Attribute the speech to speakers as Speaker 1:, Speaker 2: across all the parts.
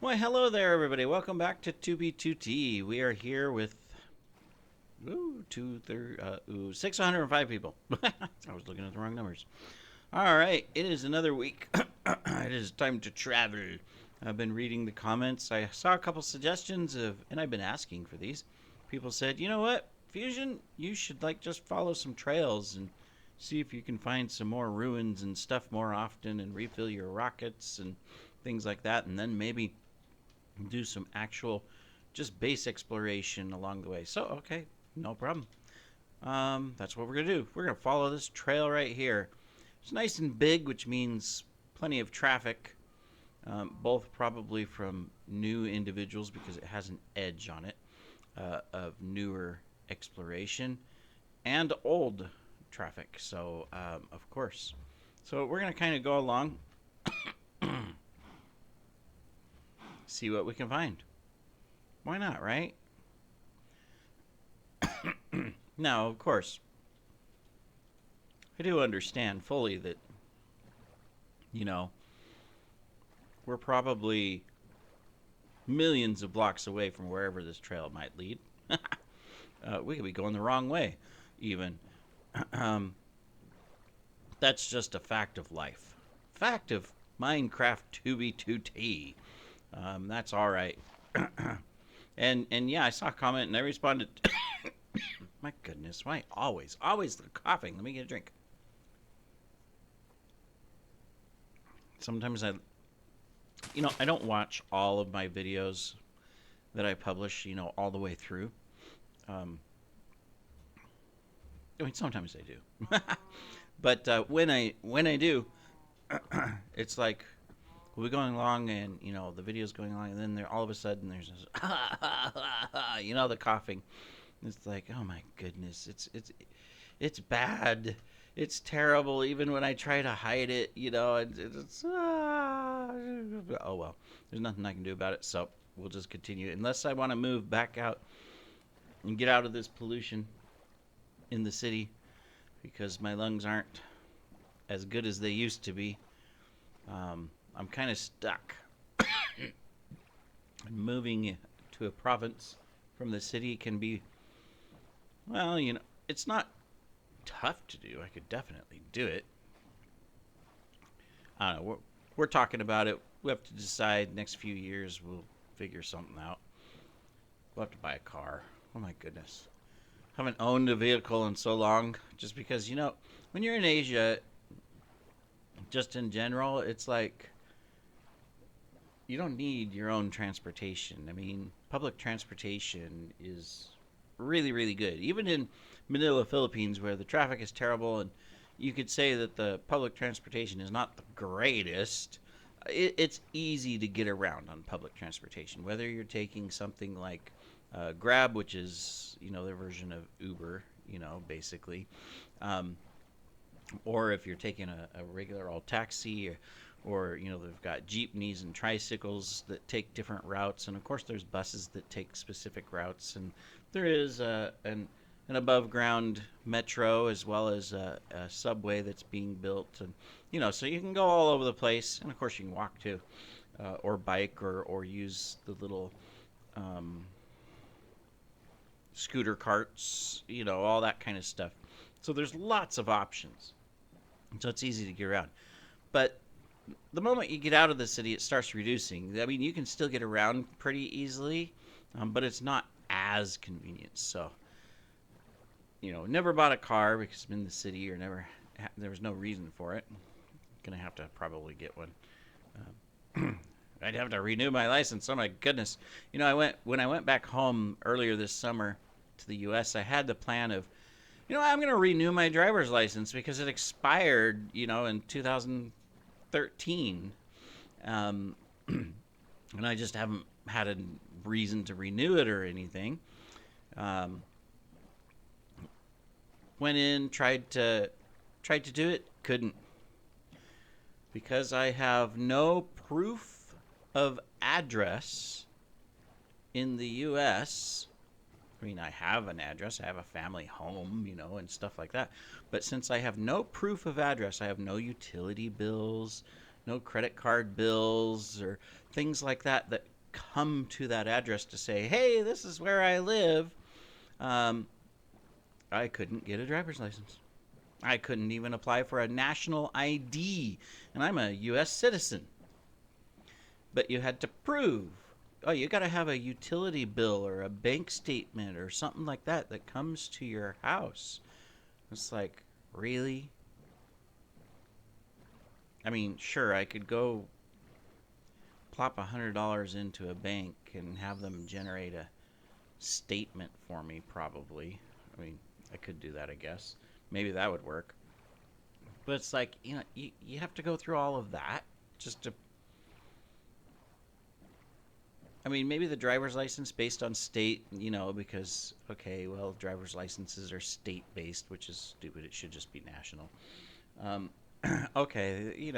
Speaker 1: Why, hello there, everybody. Welcome back to 2B2T. We are here with 605 people. I was looking at the wrong numbers. All right, it is another week. It is time to travel. I've been reading the comments. I saw a couple suggestions and I've been asking for these. People said, you know what, Fusion, you should just follow some trails and see if you can find some more ruins and stuff more often and refill your rockets and things like that, and then maybe do some actual just base exploration along the way. So, okay, no problem. That's what we're going to do. We're going to follow this trail right here. It's nice and big, which means plenty of traffic, both probably from new individuals because it has an edge on it of newer exploration, and old traffic. So, of course. So we're going to kind of go along, see what we can find. Why not, right? Now, of course, I do understand fully that, we're probably millions of blocks away from wherever this trail might lead. We could be going the wrong way, even. That's just a fact of life. Fact of Minecraft 2B2T. That's all right. and yeah, I saw a comment and I responded. My goodness, why always the coughing? Let me get a drink. Sometimes I don't watch all of my videos that I publish, all the way through. Sometimes I do. But when I do, it's like we'll be going along and the video's going along, and then all of a sudden there's this the coughing. It's like, oh my goodness, it's bad, it's terrible. Even when I try to hide it, it's oh well, there's nothing I can do about it. So we'll just continue unless I want to move back out and get out of this pollution in the city, because my lungs aren't as good as they used to be. I'm kind of stuck. Moving to a province from the city can be, well, it's not tough to do. I could definitely do it. I don't know. We're talking about it. We have to decide next few years. We'll figure something out. We'll have to buy a car. Oh my goodness. Haven't owned a vehicle in so long, just because, when you're in Asia, just in general, it's like you don't need your own transportation. I mean, public transportation is really, really good. Even in Manila, Philippines, where the traffic is terrible and you could say that the public transportation is not the greatest, it's easy to get around on public transportation. Whether you're taking something like Grab, which is, their version of Uber, basically, or if you're taking a regular old taxi, or they've got jeepneys and tricycles that take different routes, and of course there's buses that take specific routes, and there is an above ground metro as well as a subway that's being built, and so you can go all over the place, and of course you can walk too, or bike, or use the little scooter carts, all that kind of stuff. So there's lots of options, so it's easy to get around. But the moment you get out of the city, it starts reducing. I mean, you can still get around pretty easily, but it's not as convenient. So, never bought a car because I'm in the city, or there was no reason for it. Gonna have to probably get one. I'd have to renew my license. Oh my goodness! When I went back home earlier this summer to the U.S., I had the plan of, I'm gonna renew my driver's license because it expired, in 2013, and I just haven't had a reason to renew it or anything. Went in, tried to do it, couldn't, because I have no proof of address in the U.S. I mean, I have an address, I have a family home, and stuff like that. But since I have no proof of address, I have no utility bills, no credit card bills, or things like that come to that address to say, hey, this is where I live, um, I couldn't get a driver's license. I couldn't even apply for a national ID, and I'm a U.S. citizen. But you had to prove, oh, you got to have a utility bill or a bank statement or something like that that comes to your house. It's like, really? I mean, sure, I could go plop $100 into a bank and have them generate a statement for me, probably. I mean, I could do that, I guess. Maybe that would work. But it's like, you have to go through all of that just to. I mean, maybe the driver's license based on state, because, okay, well, driver's licenses are state based, which is stupid. It should just be national. Um, okay,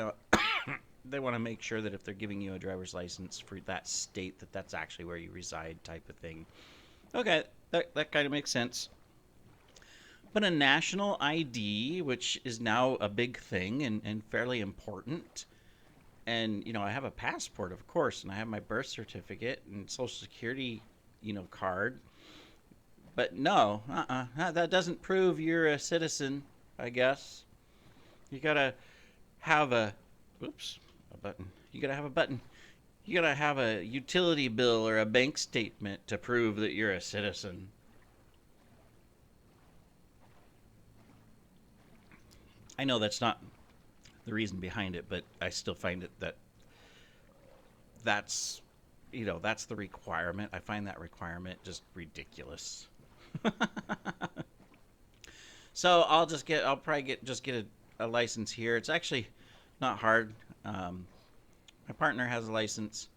Speaker 1: they want to make sure that if they're giving you a driver's license for that state, that's actually where you reside, type of thing. Okay, that kind of makes sense. But a national ID, which is now a big thing and fairly important, and I have a passport, of course, and I have my birth certificate and social security, card. But no, that doesn't prove you're a citizen, I guess. You gotta have a button. You gotta have a button. You gotta have a utility bill or a bank statement to prove that you're a citizen. I know that's not the reason behind it, but I still find it that's that's the requirement. I find that requirement just ridiculous. So I'll probably get a license here. It's actually not hard. My partner has a license,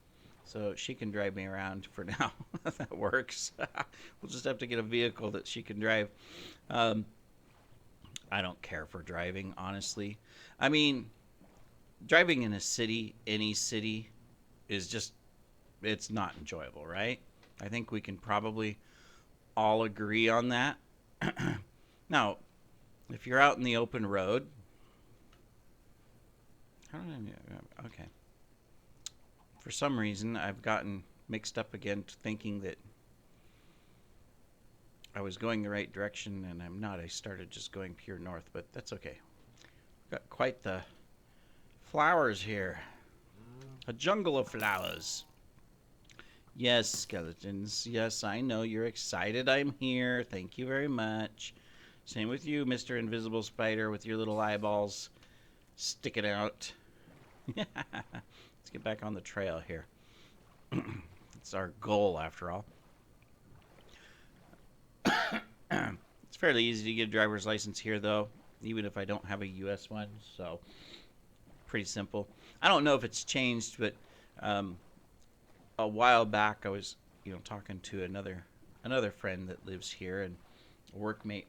Speaker 1: so she can drive me around for now. That works. We'll just have to get a vehicle that she can drive. Um, I don't care for driving, honestly. I mean, driving in a city, any city, is just, it's not enjoyable, right? I think we can probably all agree on that. Now, if you're out in the open road, okay. For some reason, I've gotten mixed up again, thinking that I was going the right direction, and I'm not. I started just going pure north, but that's okay. Got quite the flowers here. A jungle of flowers. Yes, skeletons. Yes, I know you're excited I'm here. Thank you very much. Same with you, Mr. Invisible Spider, with your little eyeballs sticking out. Let's get back on the trail here. It's our goal, after all. It's fairly easy to get a driver's license here, though, even if I don't have a U.S. one, so pretty simple. I don't know if it's changed, but a while back I was, talking to another friend that lives here and a workmate,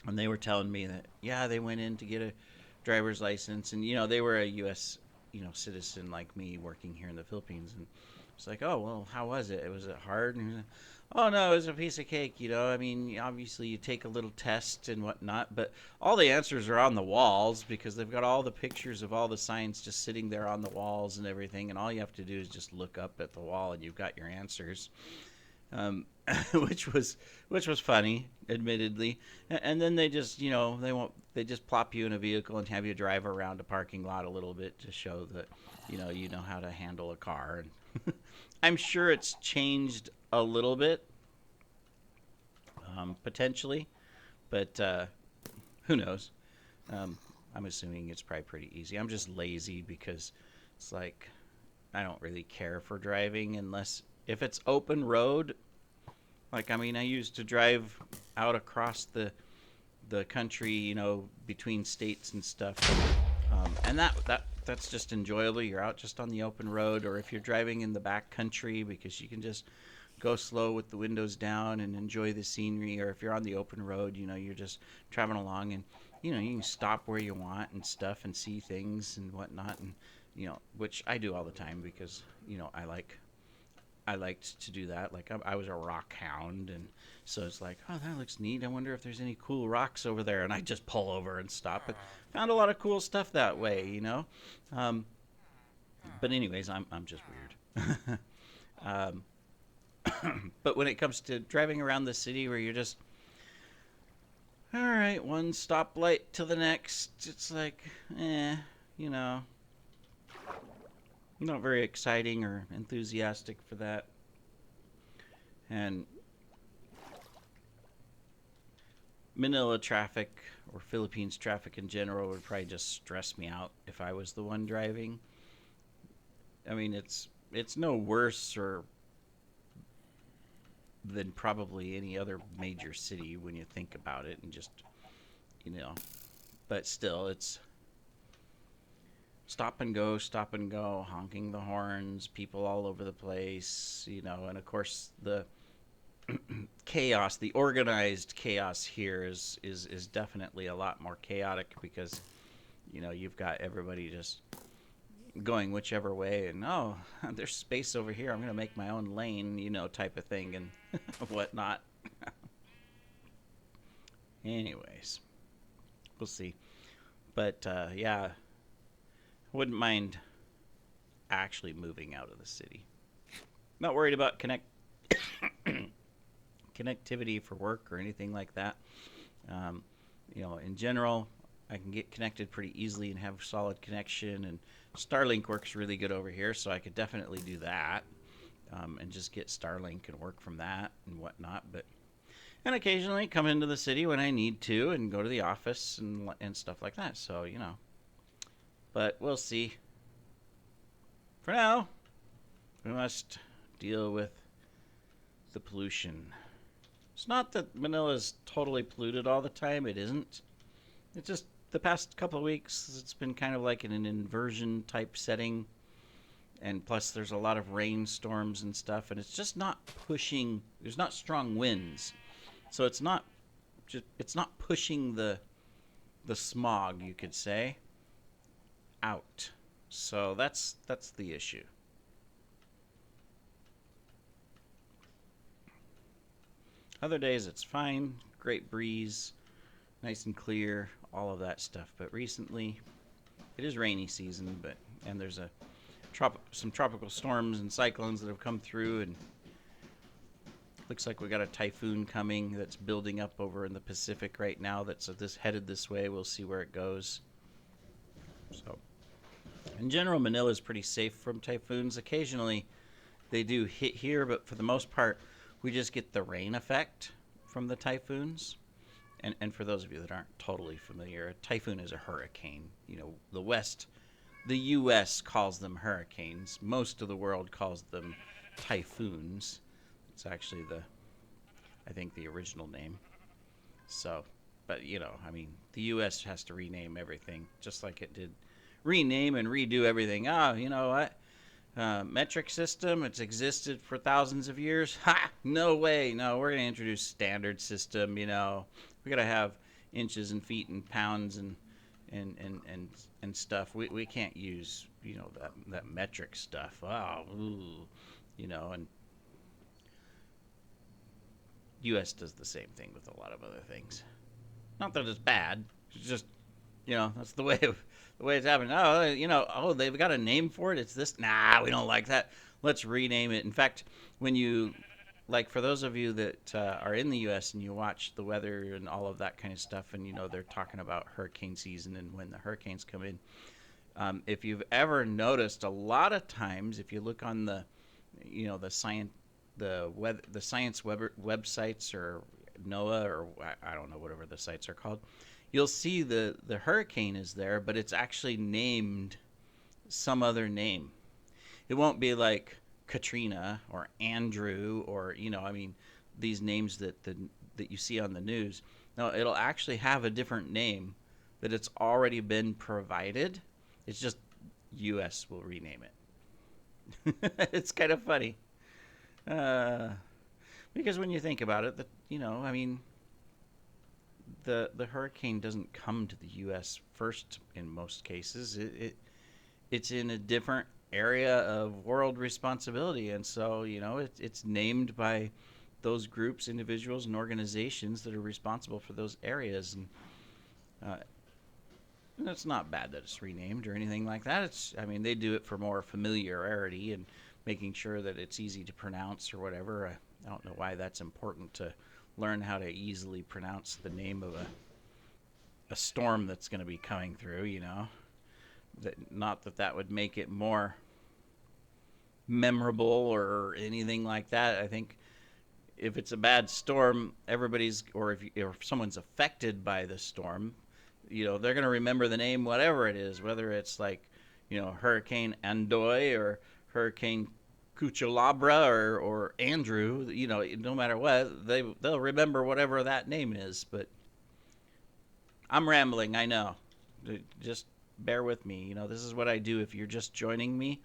Speaker 1: and they were telling me that, yeah, they went in to get a driver's license, and, they were a U.S., citizen like me working here in the Philippines, and it's like, oh, well, how was it? Was it hard? And he was like, oh, no, it was a piece of cake, I mean, obviously you take a little test and whatnot, but all the answers are on the walls because they've got all the pictures of all the signs just sitting there on the walls and everything, and all you have to do is just look up at the wall and you've got your answers. Which was funny, admittedly. And then they just, they just plop you in a vehicle and have you drive around a parking lot a little bit to show that, you know how to handle a car. And I'm sure it's changed a little bit, potentially, but who knows? I'm assuming it's probably pretty easy. I'm just lazy because it's like I don't really care for driving unless if it's open road. Like, I mean, I used to drive out across the country, between states and stuff, and that's just enjoyable. You're out just on the open road, or if you're driving in the back country, because you can just go slow with the windows down and enjoy the scenery. Or if you're on the open road, you're just traveling along, and you can stop where you want and stuff and see things and whatnot, and which I do all the time because I liked to do that. Like, I was a rock hound, and so it's like, oh, that looks neat. I wonder if there's any cool rocks over there, and I just pull over and stop. But found a lot of cool stuff that way, But anyways, I'm just um, but when it comes to driving around the city where you're just, all right, one stoplight to the next, it's like, you know, not very exciting or enthusiastic for that. And Manila traffic or Philippines traffic in general would probably just stress me out if I was the one driving. I mean, it's no worse or than probably any other major city when you think about it and just, you know, but still it's stop and go, honking the horns, people all over the place, you know, and of course the chaos, the organized chaos here is definitely a lot more chaotic because, you know, you've got everybody just going whichever way and oh, there's space over here, I'm going to make my own lane, you know, type of thing and whatnot. Anyways, we'll see. But yeah, wouldn't mind actually moving out of the city. Not worried about connectivity for work or anything like that. Um, you know, in general, I can get connected pretty easily and have solid connection. And Starlink works really good over here, so I could definitely do that and just get Starlink and work from that and whatnot. And occasionally come into the city when I need to and go to the office and stuff like that. So, you know, but we'll see. For now, we must deal with the pollution. It's not that Manila's totally polluted all the time. It isn't. It's just the past couple of weeks, it's been kind of like in an inversion type setting. And plus, there's a lot of rainstorms and stuff. And it's just not pushing. There's not strong winds. So it's not pushing the smog, you could say, out. So that's the issue. Other days it's fine, great breeze, nice and clear, all of that stuff. But recently, it is rainy season, and there's some tropical storms and cyclones that have come through, and looks like we got a typhoon coming that's building up over in the Pacific right now. That's headed this way. We'll see where it goes. So, in general, Manila is pretty safe from typhoons. Occasionally, they do hit here, but for the most part, we just get the rain effect from the typhoons. And for those of you that aren't totally familiar, a typhoon is a hurricane. You know, the U.S. calls them hurricanes. Most of the world calls them typhoons. It's actually I think the original name. So, but you know, I mean, the U.S. has to rename everything, just like it did rename and redo everything. Oh, you know what? Metric system, it's existed for thousands of years. Ha! No way. No, we're going to introduce standard system, you know. We got to have inches and feet and pounds and stuff. We can't use, you know, that metric stuff. Oh, ooh, you know, and U.S. does the same thing with a lot of other things. Not that it's bad. It's just, you know, that's the way it's happening. Oh, you know, they've got a name for it. It's this. Nah, we don't like that. Let's rename it. In fact, when you, like, for those of you that are in the U.S. and you watch the weather and all of that kind of stuff, and you know they're talking about hurricane season and when the hurricanes come in. If you've ever noticed, a lot of times, if you look on the, you know, the science websites or NOAA or I don't know, whatever the sites are called, you'll see the hurricane is there, but it's actually named some other name. It won't be like Katrina or Andrew or, you know, I mean, these names that you see on the news. No, it'll actually have a different name that it's already been provided. It's just U.S. will rename it. It's kind of funny. Because when you think about it, you know, I mean, the hurricane doesn't come to the U.S. first in most cases. It's in a different area of world responsibility, and so, you know, it's named by those groups, individuals, and organizations that are responsible for those areas, and it's not bad that it's renamed or anything like that. I mean, they do it for more familiarity and making sure that it's easy to pronounce or whatever. I don't know why that's important to learn how to easily pronounce the name of a storm that's going to be coming through, you know. Not that that would make it more memorable or anything like that. I think if it's a bad storm, everybody's, or if someone's affected by the storm, you know, they're going to remember the name, whatever it is, whether it's like, you know, Hurricane Andoy or Hurricane Cuchalabra or Andrew, you know, no matter what, they'll remember whatever that name is. But I'm rambling, I know. Just bear with me. You know, this is what I do. If you're just joining me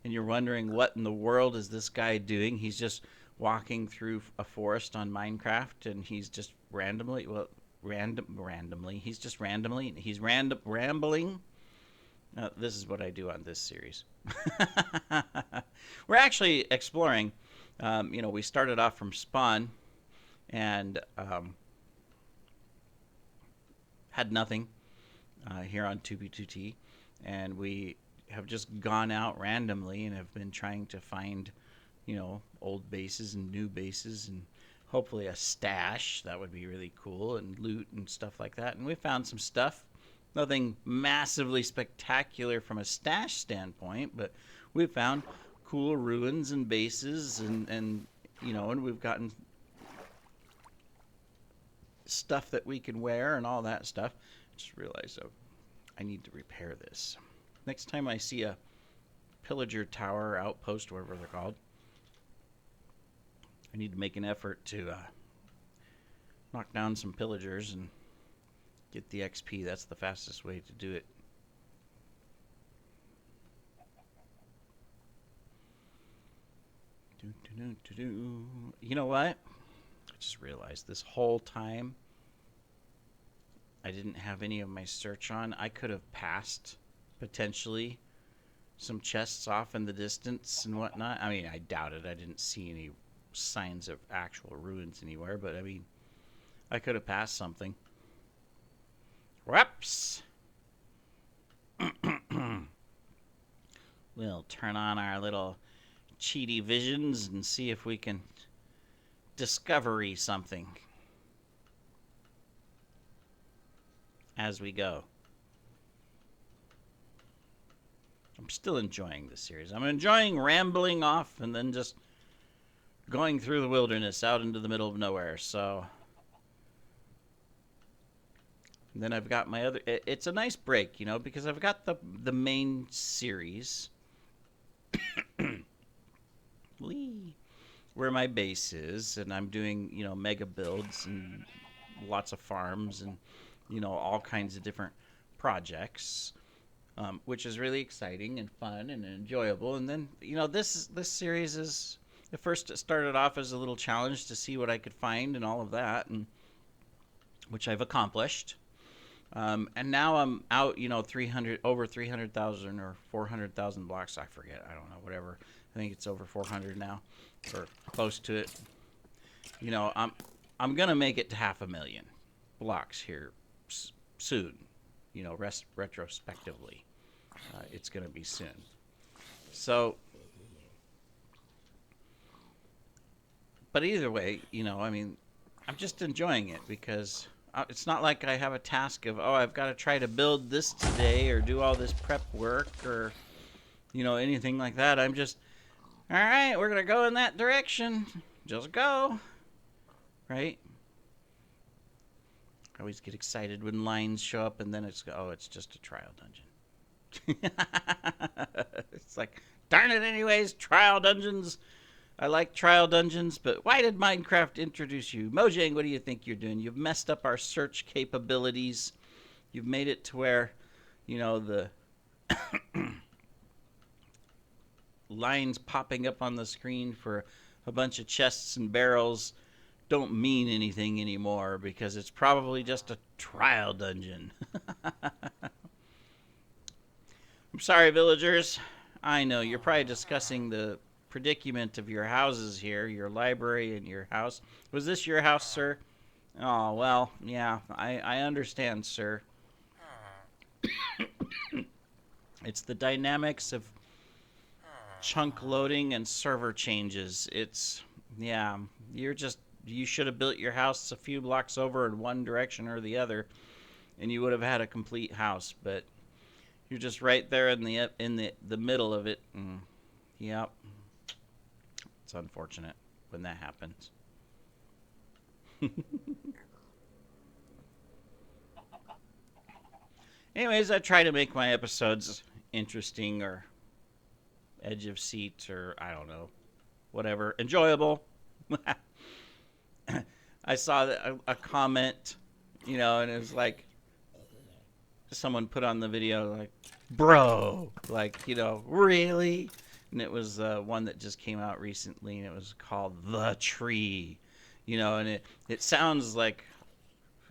Speaker 1: and you're wondering what in the world is this guy doing, he's just walking through a forest on Minecraft, and he's just randomly, he's rambling. This is what I do on this series. We're actually exploring. You know, we started off from spawn and had nothing here on 2B2T, and we have just gone out randomly and have been trying to find, you know, old bases and new bases and hopefully a stash. That would be really cool, and loot and stuff like that. And we found some stuff. Nothing massively spectacular from a stash standpoint, but we found cool ruins and bases, and you know, and we've gotten stuff that we can wear and all that stuff. Just realized I need to repair this. Next time I see a pillager tower, outpost, whatever they're called, I need to make an effort to knock down some pillagers and get the XP. That's the fastest way to do it. You know what? I just realized this whole time I didn't have any of my search on. I could have passed potentially some chests off in the distance and whatnot. I mean, I doubt it. I didn't see any signs of actual ruins anywhere, but I mean, I could have passed something. Whoops! We'll turn on our little cheaty visions and see if we can discovery something as we go. I'm still enjoying this series. I'm enjoying rambling off and then just going through the wilderness out into the middle of nowhere. So and then I've got my other, it's a nice break, you know, because I've got the main series where my base is, and I'm doing, you know, mega builds and lots of farms and, you know, all kinds of different projects, which is really exciting and fun and enjoyable. And then, you know, this series is, at first it started off as a little challenge to see what I could find and all of that, and which I've accomplished. And now I'm out, you know, over 300,000 or 400,000 blocks. I forget. I don't know, whatever. I think it's over 400 now, or close to it. You know, I'm gonna make it to 500,000 blocks here soon. You know, retrospectively, it's gonna be soon. So, but either way, you know, I mean, I'm just enjoying it because it's not like I have a task of, oh, I've got to try to build this today or do all this prep work or, you know, anything like that. I'm just, all right, we're going to go in that direction. Just go. Right? I always get excited when lines show up and then it's, oh, it's just a trial dungeon. It's like, darn it anyways, trial dungeons. I like trial dungeons, but why did Minecraft introduce you? Mojang, what do you think you're doing? You've messed up our search capabilities. You've made it to where, you know, the lines popping up on the screen for a bunch of chests and barrels don't mean anything anymore because it's probably just a trial dungeon. I'm sorry, villagers. I know, you're probably discussing the predicament of your houses here, your library and your house. Was this your house, sir? Oh, well, yeah, I understand, sir. It's the dynamics of chunk loading and server changes. It's, yeah, you should have built your house a few blocks over in one direction or the other, and you would have had a complete house. But you're just right there in the middle of it. And, yep, it's unfortunate when that happens. Anyways, I try to make my episodes interesting or edge of seat or I don't know, whatever, enjoyable. I saw a comment, and it was like someone put on the video like, "Bro, like really," and it was one that just came out recently, and it was called "The Tree," and it sounds like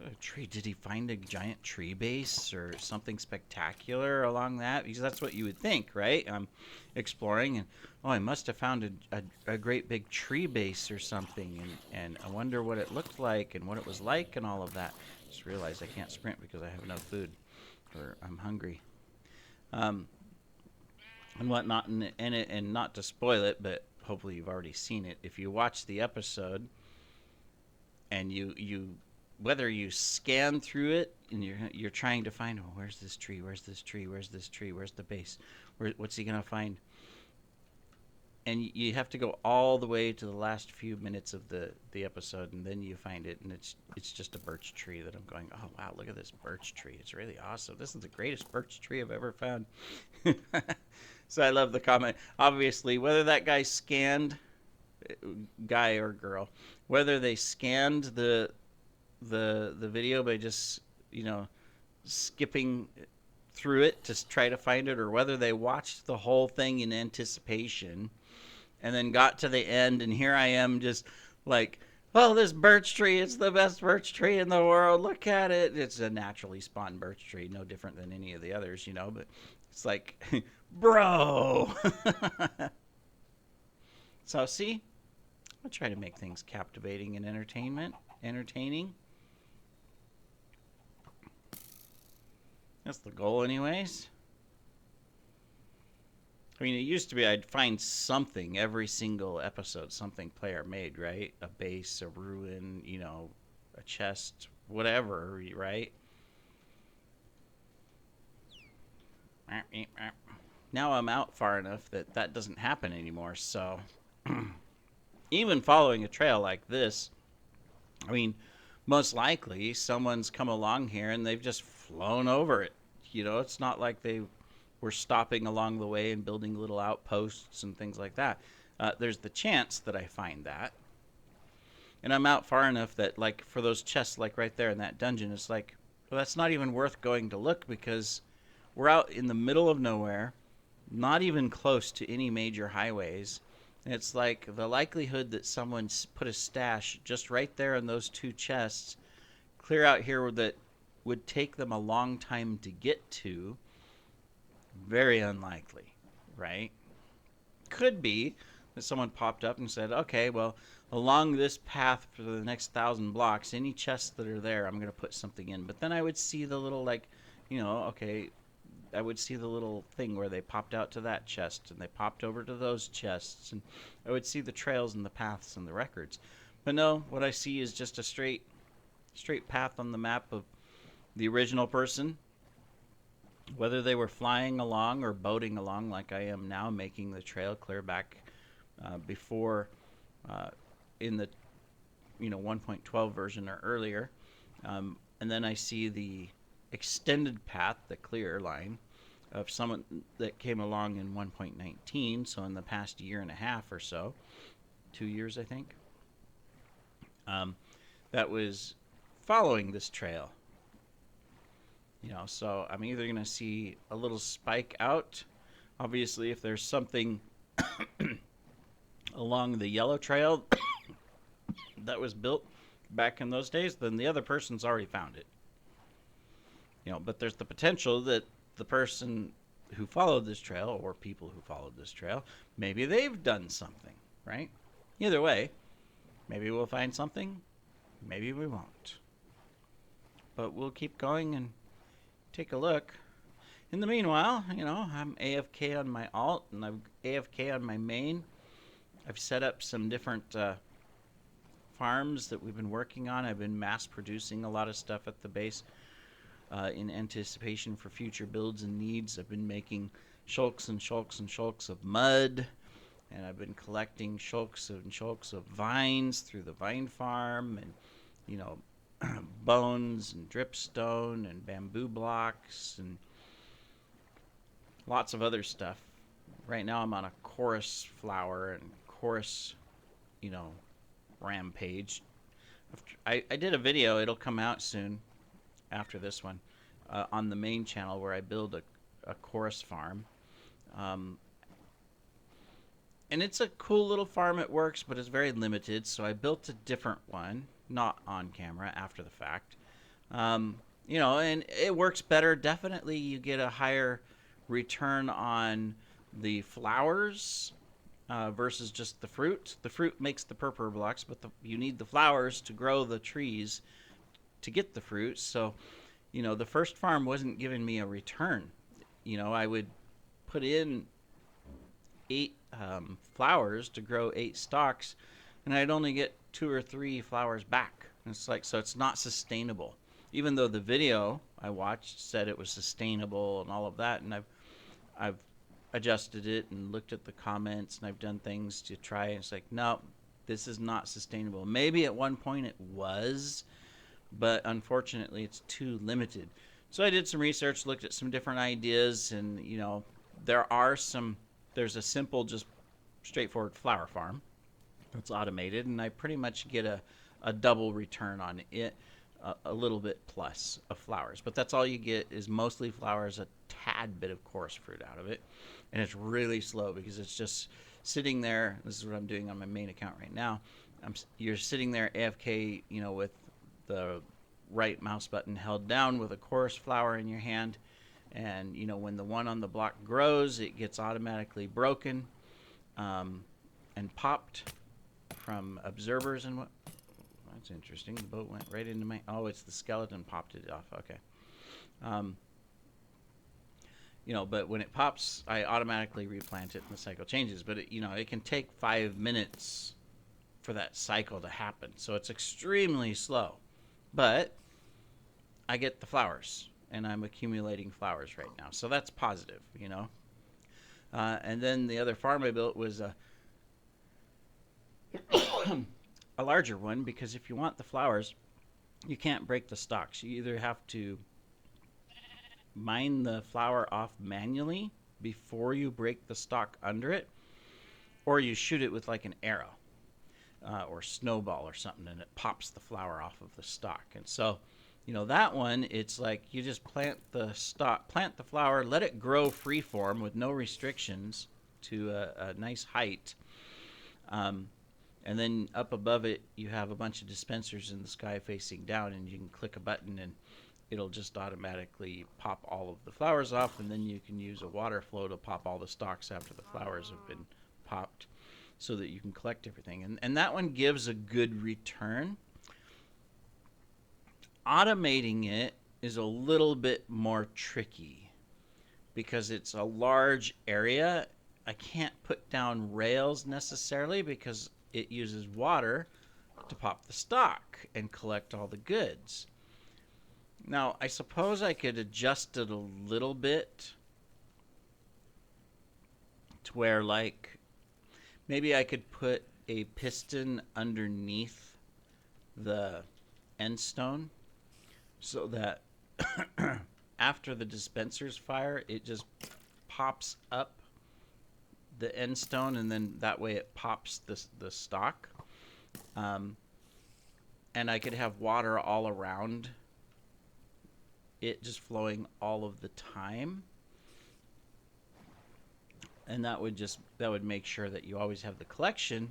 Speaker 1: a tree. Did he find a giant tree base or something spectacular along that? Because that's what you would think, right? I'm exploring, and I must have found a great big tree base or something, and I wonder what it looked like and what it was like and all of that. Just realized I can't sprint because I have no food, or I'm hungry, and whatnot, and not to spoil it, but hopefully you've already seen it. If you watch the episode and you whether you scan through it and you're trying to find, where's this tree, where's this tree, where's this tree, where's the base, what's he gonna find, and you have to go all the way to the last few minutes of the episode, and then you find it, and it's just a birch tree that I'm going, oh wow, look at this birch tree, it's really awesome, this is the greatest birch tree I've ever found. So I love the comment. Obviously, whether that guy scanned, guy or girl, whether they scanned the video by just skipping through it to try to find it, or whether they watched the whole thing in anticipation and then got to the end, and here I am just like, oh, this birch tree, it's the best birch tree in the world, look at it. It's a naturally spawned birch tree, no different than any of the others, but it's like, bro. So see, I try to make things captivating and entertaining. That's the goal anyways. I mean, it used to be I'd find something every single episode, something player made, right? A base, a ruin, a chest, whatever, right? Now I'm out far enough that doesn't happen anymore, so even following a trail like this, I mean, most likely someone's come along here and they've just flown over it. It's not like they were stopping along the way and building little outposts and things like that. There's the chance that I find that. And I'm out far enough that, like, for those chests, like right there in that dungeon, it's like, well, that's not even worth going to look because we're out in the middle of nowhere, not even close to any major highways. And it's like the likelihood that someone's put a stash just right there in those two chests, clear out here, that would take them a long time to get to, very unlikely, right? Could be that someone popped up and said, okay, well, along this path for the next 1,000 blocks, any chests that are there, I'm going to put something in. But then I would see the little, like, okay, I would see the little thing where they popped out to that chest and they popped over to those chests, and I would see the trails and the paths and the records. But no, what I see is just a straight path on the map of the original person, whether they were flying along or boating along like I am now, making the trail clear back before in the 1.12 version or earlier, and then I see the extended path, the clear line of someone that came along in 1.19, so in the past year and a half or so, 2 years I think, that was following this trail. So I'm either going to see a little spike out. Obviously, if there's something along the yellow trail that was built back in those days, then the other person's already found it. But there's the potential that the person who followed this trail, or people who followed this trail, maybe they've done something, right? Either way, maybe we'll find something, maybe we won't. But we'll keep going and take a look. In the meanwhile, you know, I'm AFK on my alt and I'm AFK on my main. I've set up some different farms that we've been working on. I've been mass producing a lot of stuff at the base in anticipation for future builds and needs. I've been making shulks and shulks and shulks of mud, and I've been collecting shulks and shulks of vines through the vine farm, and you know, bones and dripstone and bamboo blocks and lots of other stuff. Right now I'm on a chorus flower and chorus, you know, rampage. I did a video, it'll come out soon after this one, on the main channel where I build a chorus farm. And it's a cool little farm, it works, but it's very limited, so I built a different one, not on camera, after the fact. You know, and it works better. Definitely you get a higher return on the flowers versus just the fruit. The fruit makes the purple blocks, but you need the flowers to grow the trees to get the fruit. So, you know, the first farm wasn't giving me a return. You know, I would put in 8 flowers to grow 8 stalks, and I'd only get 2 or 3 flowers back. And it's like, so it's not sustainable. Even though the video I watched said it was sustainable and all of that, and I've adjusted it and looked at the comments and I've done things to try, and it's like, no, this is not sustainable. Maybe at one point it was, but unfortunately it's too limited. So I did some research, looked at some different ideas, and you know, there's a simple, just straightforward flower farm that's automated, and I pretty much get a double return on it, a little bit plus of flowers. But that's all you get, is mostly flowers, a tad bit of chorus fruit out of it. And it's really slow because it's just sitting there. This is what I'm doing on my main account right now. You're sitting there AFK, you know, with the right mouse button held down with a chorus flower in your hand. And, you know, when the one on the block grows, it gets automatically broken and popped from observers and what. That's interesting. The boat went right into my... Oh, it's the skeleton popped it off. Okay. You know, but when it pops, I automatically replant it and the cycle changes. But, it, you know, it can take 5 minutes for that cycle to happen. So it's extremely slow. But I get the flowers, and I'm accumulating flowers right now. So that's positive, you know. And then the other farm I built was a larger one, because if you want the flowers, you can't break the stalks. You either have to mine the flower off manually before you break the stalk under it, or you shoot it with like an arrow or snowball or something, and it pops the flower off of the stalk. And so, you know, that one, it's like you just plant the flower, let it grow freeform with no restrictions to a nice height. And then up above it, you have a bunch of dispensers in the sky facing down, and you can click a button and it'll just automatically pop all of the flowers off, and then you can use a water flow to pop all the stalks after the flowers have been popped, so that you can collect everything. And that one gives a good return. Automating it is a little bit more tricky because it's a large area. I can't put down rails necessarily because it uses water to pop the stock and collect all the goods. Now, I suppose I could adjust it a little bit to where, like, maybe I could put a piston underneath the end stone so that after the dispensers fire, it just pops up the end stone, and then that way it pops the stock. And I could have water all around it, just flowing all of the time. And that would make sure that you always have the collection.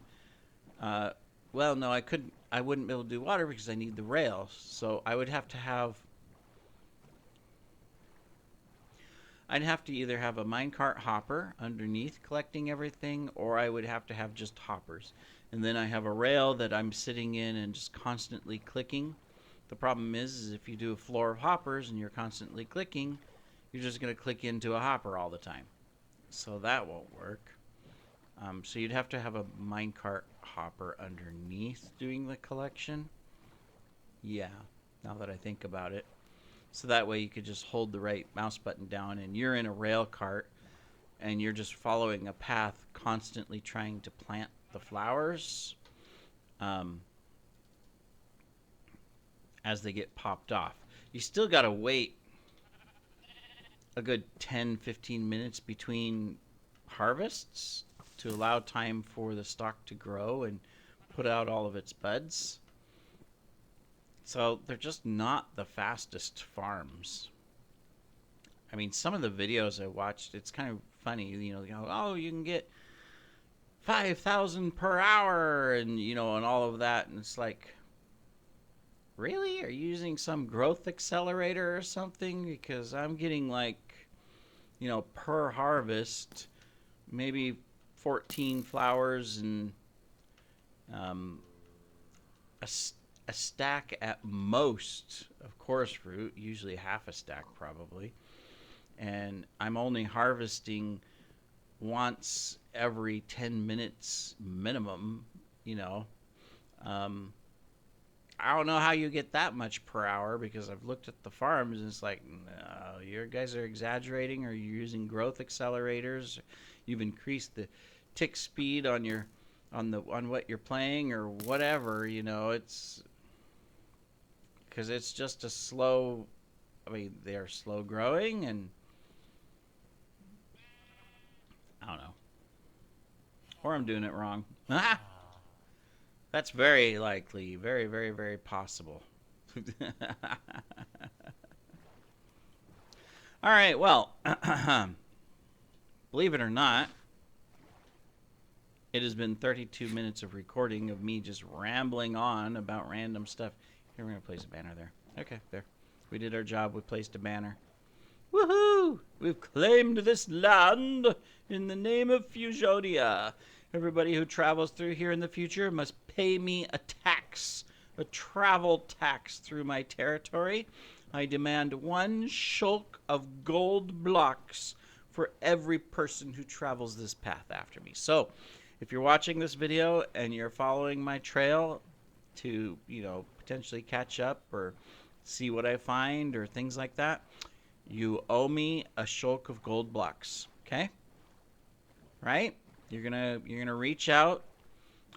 Speaker 1: Well, no, I wouldn't be able to do water because I need the rail. So I'd have to either have a minecart hopper underneath collecting everything, or I would have to have just hoppers. And then I have a rail that I'm sitting in and just constantly clicking. The problem is if you do a floor of hoppers and you're constantly clicking, you're just going to click into a hopper all the time. So that won't work. So you'd have to have a minecart hopper underneath doing the collection. Yeah, now that I think about it. So that way you could just hold the right mouse button down and you're in a rail cart and you're just following a path, constantly trying to plant the flowers as they get popped off. You still got to wait a good 10-15 minutes between harvests to allow time for the stalk to grow and put out all of its buds. So they're just not the fastest farms. I mean, some of the videos I watched, it's kind of funny, you know, oh, you can get 5,000 per hour and, you know, and all of that. And it's like, really? Are you using some growth accelerator or something? Because I'm getting like, you know, per harvest, maybe 14 flowers and a stack at most of chorus fruit, usually half a stack probably. And I'm only harvesting once every 10 minutes minimum, you know. I don't know how you get that much per hour because I've looked at the farms and it's like, no, you guys are exaggerating, or you're using growth accelerators. You've increased the tick speed on your on what you're playing or whatever, you know. It's because it's just a slow, I mean, they're slow growing, and I don't know. Or I'm doing it wrong. That's very likely. Very, very, very possible. All right, well, believe it or not, it has been 32 minutes of recording of me just rambling on about random stuff. Here, we're going to place a banner there. Okay, there. We did our job. We placed a banner. Woohoo! We've claimed this land in the name of Fusionia. Everybody who travels through here in the future must pay me a tax, a travel tax through my territory. I demand 1 shulk of gold blocks for every person who travels this path after me. So, if you're watching this video and you're following my trail to, you know, potentially catch up or see what I find or things like that, you owe me a shulk of gold blocks, okay? Right? You're gonna reach out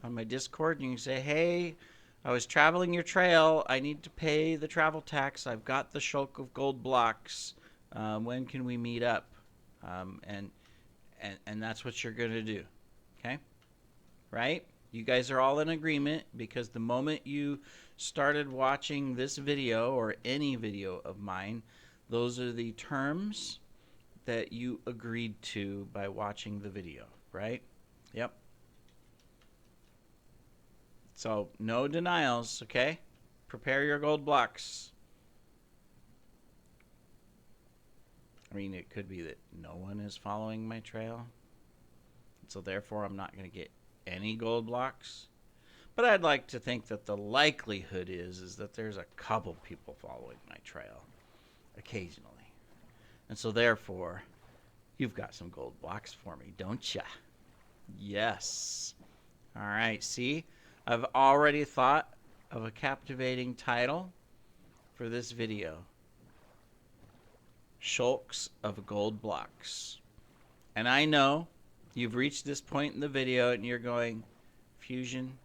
Speaker 1: on my Discord and you can say, hey, I was traveling your trail. I need to pay the travel tax. I've got the shulk of gold blocks. When can we meet up? And that's what you're gonna do, okay? Right? You guys are all in agreement, because the moment you started watching this video or any video of mine, those are the terms that you agreed to by watching the video, right? Yep. So, no denials, okay? Prepare your gold blocks. I mean, it could be that no one is following my trail, so therefore I'm not going to get any gold blocks. But I'd like to think that the likelihood is that there's a couple people following my trail occasionally. And so therefore, you've got some gold blocks for me, don't ya? Yes. All right, see? I've already thought of a captivating title for this video. Shulks of gold blocks. And I know you've reached this point in the video and you're going, Fusion,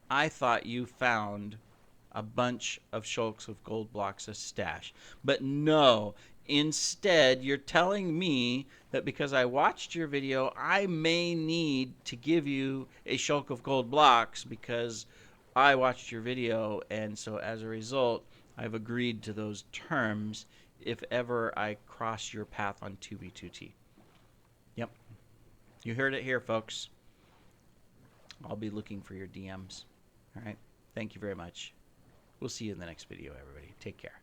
Speaker 1: I thought you found a bunch of shulks of gold blocks as stash. But no, instead you're telling me that because I watched your video, I may need to give you a shulk of gold blocks because I watched your video, and so as a result, I've agreed to those terms if ever I cross your path on 2B2T. Yep. You heard it here, folks. I'll be looking for your DMs. All right. Thank you very much. We'll see you in the next video, everybody. Take care.